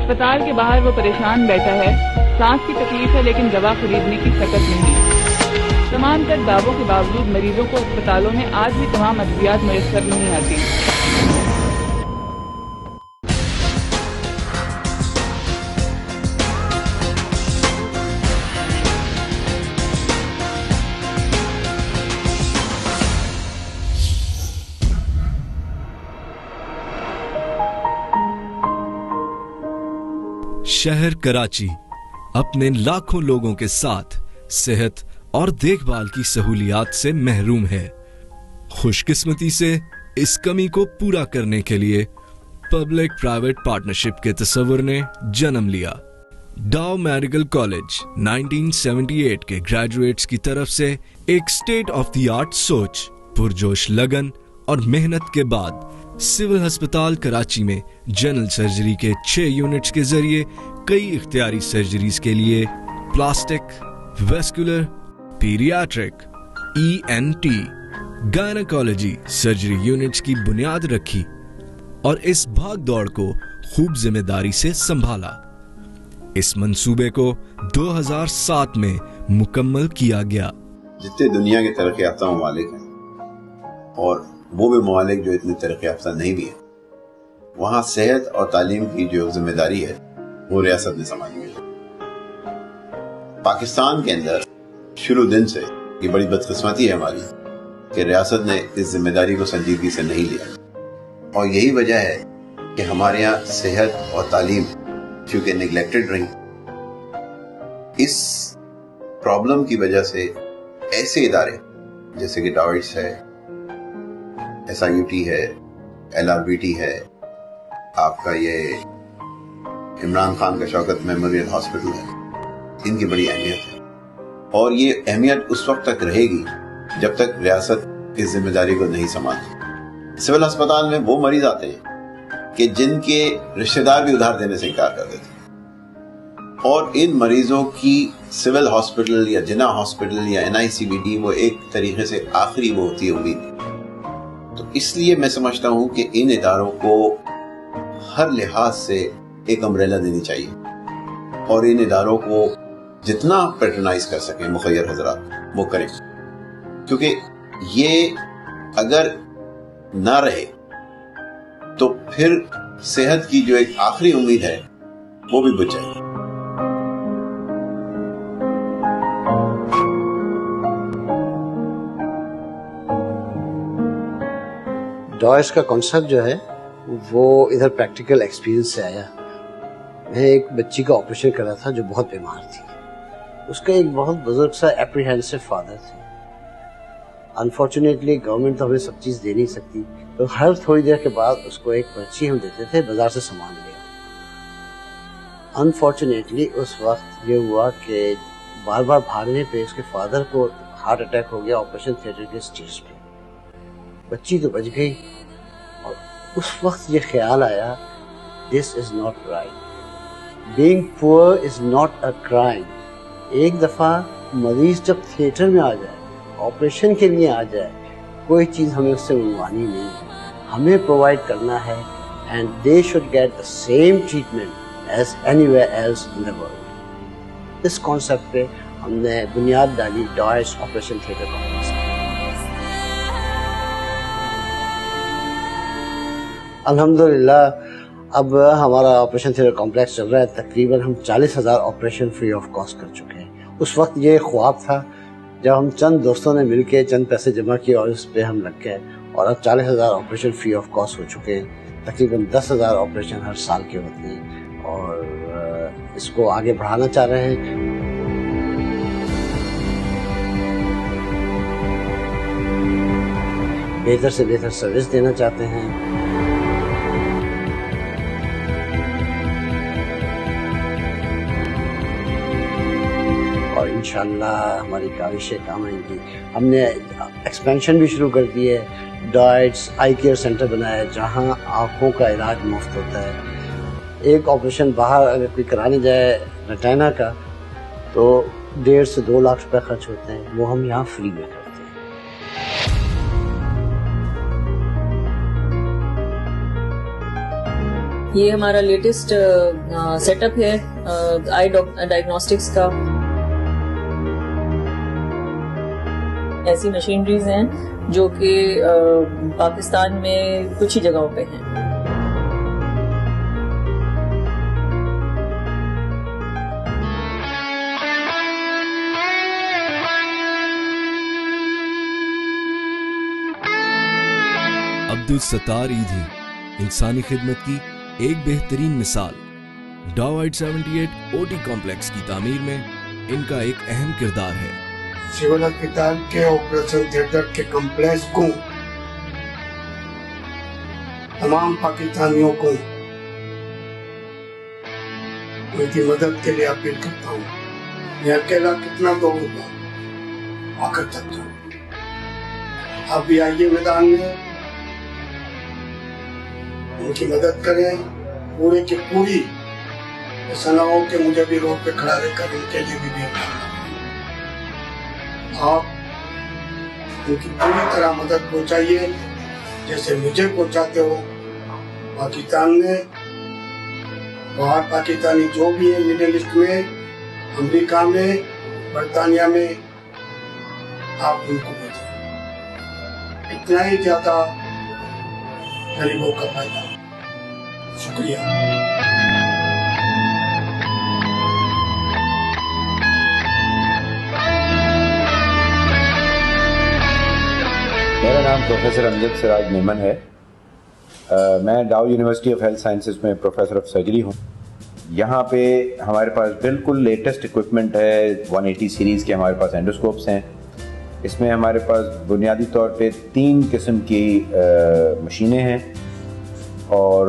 अस्पताल के बाहर वो परेशान बैठा है, सांस की तकलीफ है लेकिन दवा खरीदने की सकत नहीं। तमाम तर दावों के बावजूद मरीजों को अस्पतालों में आज भी तमाम अद्वियात मुयस्सर नहीं आती। शहर कराची अपने लाखों लोगों के साथ सेहत और देखभाल की सहूलियात से महरूम है। खुशकिस्मती से इस कमी को पूरा करने के लिए पब्लिक प्राइवेट पार्टनरशिप के तस्वुर ने जन्म लिया। डाउ मेडिकल कॉलेज 1978 के ग्रेजुएट्स की तरफ से एक स्टेट ऑफ द आर्ट सोच, पुरजोश लगन और मेहनत के बाद सिविल अस्पताल कराची में जनरल सर्जरी के 6 यूनिट्स के जरिए कई इख्तियारी सर्जरीज के लिए plastic, vascular, paediatric, ENT, gynaecology surgery units की बुनियाद रखी और इस भाग दौड़ को खूब जिम्मेदारी से संभाला। इस मंसूबे को 2007 में मुकम्मल किया गया। जितने दुनिया के तरक्की याफ्ता ममालिक हैं और वो भी ममालिक जो इतने तरक्की याफ्ता नहीं भी है, वहाँ सेहत और तालीम की जो जिम्मेदारी है वो रियासत ने संभाली है। पाकिस्तान के अंदर शुरू दिन से ये बड़ी बदकिस्मती है हमारी कि रियासत ने इस जिम्मेदारी को संजीदगी से नहीं लिया और यही वजह है कि हमारे यहाँ सेहत और तालीम चूँकि निगलेक्टेड रही। इस प्रॉब्लम की वजह से ऐसे इदारे जैसे कि डॉइट्स है, SIUT है, LRBT है, आपका ये इमरान खान का शौकत मेमोरियल हॉस्पिटल है, इनकी बड़ी अहमियत है और ये अहमियत उस वक्त तक रहेगी जब तक रियासत इस जिम्मेदारी को नहीं संभालती। सिविल अस्पताल में वो मरीज आते हैं कि जिनके रिश्तेदार भी उधार देने से इनकार कर देते हैं और इन मरीजों की सिविल हॉस्पिटल या जिना हॉस्पिटल या NICBD वो एक तरीके से आखिरी वो होती है उम्मीद। तो इसलिए मैं समझता हूं कि इन इदारों को हर लिहाज से एक अम्ब्रेला देनी चाहिए और इन इदारों को जितना पैट्रनाइज कर सकें मुखय्यर हजरात वो करें, क्योंकि ये अगर ना रहे तो फिर सेहत की जो एक आखिरी उम्मीद है वो भी बुझ जाएगी। डॉइट्स का कॉन्सेप्ट जो है वो इधर प्रैक्टिकल एक्सपीरियंस से आया। मैं एक बच्ची का ऑपरेशन कर रहा था जो बहुत बीमार थी। उसका एक बहुत बुजुर्ग सा एप्रीहेंसिव फादर थे। अनफॉर्चुनेटली गवर्नमेंट तो हमें सब चीज़ दे नहीं सकती, तो हर थोड़ी देर के बाद उसको एक पर्ची हम देते थे, बाजार से सामान लिया। अनफॉर्चुनेटली उस वक्त ये हुआ कि बार बार भागने पे उसके फादर को हार्ट अटैक हो गया ऑपरेशन थिएटर के स्टेज पे। बच्ची तो बच गई और उस वक्त ये ख्याल आया, this is not right, being poor is not a crime. एक दफ़ा मरीज जब थिएटर में आ जाए, ऑपरेशन के लिए आ जाए, कोई चीज़ हमें उससे मंगवानी नहीं है, हमें प्रोवाइड करना है and they should get the same treatment as anywhere else in the world. इस कॉन्सेप्ट पे हमने बुनियाद डाली डॉइट्स ऑपरेशन थिएटर कॉम्प्लेक्स। अल्हम्दुलिल्लाह अब हमारा ऑपरेशन थिएटर कॉम्प्लेक्स चल रहा है। तकरीबन हम 40,000 ऑपरेशन फ्री ऑफ कॉस्ट कर चुके हैं। उस वक्त ये ख्वाब था जब हम चंद दोस्तों ने मिलके चंद पैसे जमा किए और इस पे हम लग गए और अब 40,000 ऑपरेशन फ्री ऑफ कॉस्ट हो चुके हैं। तकरीबन 10,000 ऑपरेशन हर साल के होते हैं और इसको आगे बढ़ाना चाह रहे हैं। बेहतर से बेहतर सर्विस देना चाहते हैं। और इंशाल्लाह हमारी काविशें काम आएंगी। हमने एक्सपेंशन भी शुरू कर दी है। डॉइट्स आई केयर सेंटर बनाया है जहां आँखों का इलाज मुफ्त होता है। एक ऑपरेशन बाहर अगर कोई कराने जाए रेटिना का तो 1.5 से 2 लाख रुपए खर्च होते हैं, वो हम यहाँ फ्री में करते हैं। یہ ہمارا لیٹسٹ سیٹ اپ ہے آئی ڈائگنوسٹکس کا. ایسی مشینریز ہیں جو کہ پاکستان میں کچھ ہی جگہوں پہ ہیں. عبدالستار ایدھی انسانی خدمت کی ایک بہترین مثال. ڈاوائٹ 78 اوٹی کمپلیکس کی تعمیر میں ان کا ایک اہم کردار ہے. سول اسپتال کے آپریشن تھیٹر کے کمپلیکس کو تمام پاکستانیوں کو ان کی مدد کے لیے اپیل کرتا ہوں. میں اکیلا کتنا دوڑوں گا آ کر سکتا ہوں. آپ بھی آئیے میدان میں, ان کی مدد کریں. پورے کی پوری ایسا نہ ہو کہ مجھے بھی روڈ پہ کھڑا رہ کر ان کے لیے بھی بھیجنا. آپ ان کی پوری طرح مدد پہنچائیے جیسے مجھے پہنچاتے ہو. پاکستان میں باہر پاکستانی جو بھی ہیں مڈل ایسٹ میں, امریکہ میں, برطانیہ میں, آپ ان کو بھیجیں. اتنا ہی زیادہ غریبوں کا فائدہ. شکریہ. میرا نام پروفیسر امجد سراج میمن ہے. میں ڈاؤ یونیورسٹی آف ہیلتھ سائنسز میں پروفیسر آف سرجری ہوں. یہاں پہ ہمارے پاس بالکل لیٹسٹ اکوپمنٹ ہے. 180 سیریز کے ہمارے پاس اینڈوسکوپس ہیں. اس میں ہمارے پاس بنیادی طور پہ 3 قسم کی مشینیں ہیں, اور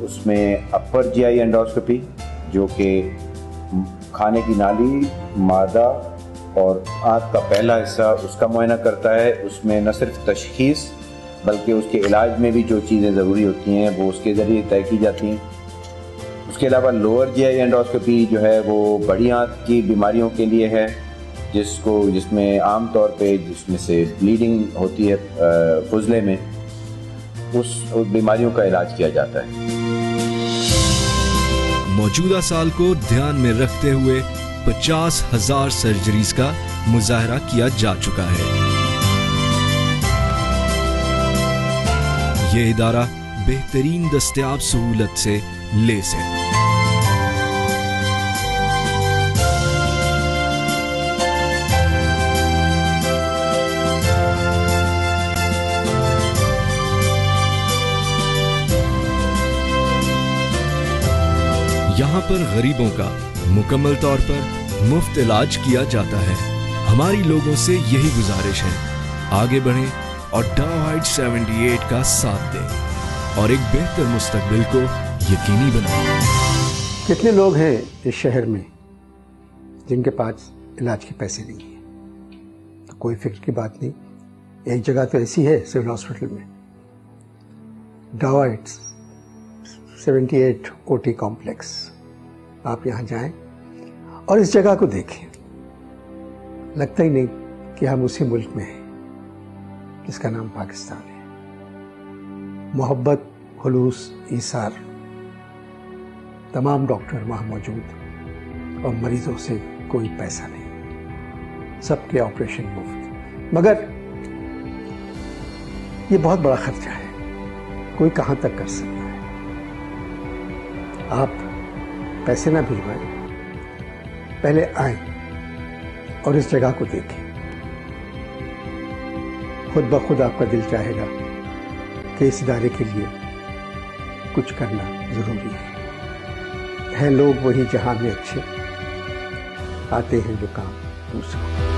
اس میں اپر جی آئی اینڈوسکوپی جو کہ کھانے کی نالی, معدہ اور آنت کا پہلا حصہ اس کا معائنہ کرتا ہے. اس میں نہ صرف تشخیص بلکہ اس کے علاج میں بھی جو چیزیں ضروری ہوتی ہیں وہ اس کے ذریعے طے کی جاتی ہیں. اس کے علاوہ لوور جی آئی اینڈوسکوپی جو ہے وہ بڑی آنت کی بیماریوں کے لیے ہے, جس میں عام طور پہ جس میں سے بلیڈنگ ہوتی ہے فضلے میں, اس بیماریوں کا علاج کیا جاتا ہے. موجودہ سال کو دھیان میں رکھتے ہوئے 50,000 سرجریز کا مظاہرہ کیا جا چکا ہے. یہ ادارہ بہترین دستیاب سہولت سے لیس ہے. یہاں پر غریبوں کا مکمل طور پر مفت علاج کیا جاتا ہے. ہماری لوگوں سے یہی گزارش ہے, آگے بڑھیں اور ڈاوائٹ 78 کا ساتھ دیں اور ایک بہتر مستقبل کو یقینی بنائیں. کتنے لوگ ہیں اس شہر میں جن کے پاس علاج کے پیسے نہیں ہیں؟ تو کوئی فکر کی بات نہیں. ایک جگہ تو ایسی ہے سول ہاسپٹل میں, ڈاوائٹ 78 اوٹی کمپلیکس. آپ یہاں جائیں اور اس جگہ کو دیکھیں. لگتا ہی نہیں کہ ہم اسی ملک میں ہیں جس کا نام پاکستان ہے. محبت, خلوص, ایثار, تمام ڈاکٹر وہاں موجود اور مریضوں سے کوئی پیسہ نہیں, سب کے آپریشن مفت. مگر یہ بہت بڑا خرچہ ہے, کوئی کہاں تک کر سکتا ہے. آپ پیسے نہ بھجوائیں, پہلے آئیں اور اس جگہ کو دیکھیں. خود بخود آپ کا دل چاہے گا کہ اس ادارے کے لیے کچھ کرنا ضروری ہے. لوگ وہی جہاں میں اچھے, آتے ہیں جو کام دوسروں.